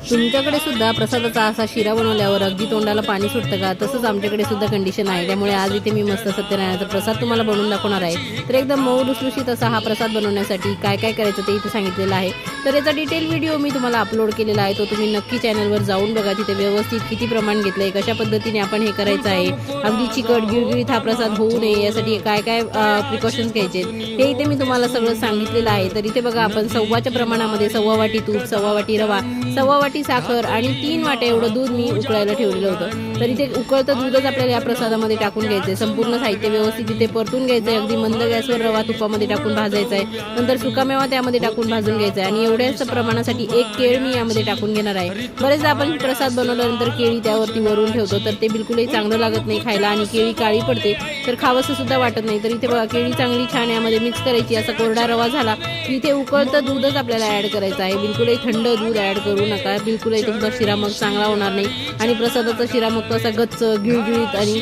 तुमच्याकडे सुद्धा प्रसादाचा असा शिरा बनवल्यावर अगदी तोंडाला पाणी सुटतं का? तसंच आमच्याकडे सुद्धा कंडिशन आहे। त्यामुळे आज इथे मी मस्त सत्यनारायणाचा प्रसाद तुम्हाला बनवून दाखवणार आहे। तर एकदम मऊ लुसलुशीत असा हा प्रसाद बनवण्यासाठी काय काय करायचं ते इथे सांगितलेलं आहे। तर याचा डिटेल व्हिडिओ मी तुम्हाला अपलोड केलेला आहे, तो तुम्ही नक्की चॅनलवर जाऊन बघा। तिथे व्यवस्थित किती प्रमाण घेतलंय, कशा पद्धतीने आपण हे करायचं आहे, अगदी चिकट गिळगिळीत हा प्रसाद होऊ नये यासाठी काय काय प्रिकॉशन्स घ्यायचे हे इथे मी तुम्हाला सगळं सांगितलेलं आहे। तर इथे बघा, आपण सव्वाच्या प्रमाणामध्ये सव्वा वाटी तूप, सव्वा वाटी रवा, सव्वा वाटी साखर आणि 3 वाट्या एवढं दूध मी उकळायला ठेवलेलं होतं। तर इथे उकळतं दूधच आपल्याला या प्रसादामध्ये टाकून घ्यायचंय। संपूर्ण साहित्य व्यवस्थित इथे परतून घ्यायचंय। अगदी मंद गॅसवर रवा तुपामध्ये टाकून भाजायचा आहे। नंतर सुकामेवा त्यामध्ये टाकून भाजून घ्यायचा आहे आणि एवढ्याच प्रमाणासाठी 1 केळ मी यामध्ये टाकून घेणार आहे। बरेचदा आपण प्रसाद बनवल्यानंतर केळी त्यावरती वरून ठेवतो, तर ते बिलकुलही चांगलं लागत नाही खायला आणि केळी काळी पडते, तर खावंसं सुद्धा वाटत नाही। तर इथे बघा, केळी चांगली छान यामध्ये मिक्स करायची। असा कोरडा रवा झाला की इथे उकळतं दूधच आपल्याला ऍड करायचं आहे। बिलकुलही थंड दूध ऍड करू नका, बिलकुलही तुमचा शिरा मग चांगला होणार नाही आणि प्रसादाचा शिरा मग तो असा गच्च गिळगिळीत आणि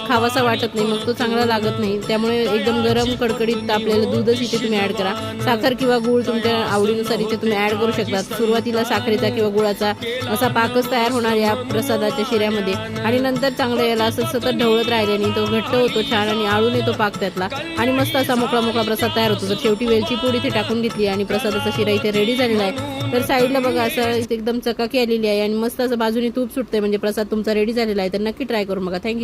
खावासा वाटत नाही, मग तो चांगला लागत नाही। त्यामुळे एकदम गरम कडकडीत आपल्याला दूधच इथे तुम्ही ऍड करा। साखर किंवा गूळ तुमच्या आवडीनुसार इथे तुम्ही ऍड करू शकता। सुरुवातीला साखरेचा किंवा गुळाचा असा पाकच तयार होणार या प्रसादाच्या शिऱ्यामध्ये आणि नंतर चांगलं याला असं सतत ढवळत राहिल्याने तो घट्ट होतो छान आणि आळून येतो पाक त्यातला आणि मस्त असा मोकळा मोकळा प्रसाद तयार होतो। तर शेवटी वेलची पूड इथे टाकून घेतली आणि प्रसादाचा शिरा इथे रेडी झालेला आहे। तर साईडला बघा, असं इथे एकदम चकाकी आलेली आहे आणि मस्त असं बाजूने तूप सुटते, म्हणजे प्रसाद तुमचा रेडी झालेला आहे। तर नक्की ट्राय करून बघा। थँक्यू।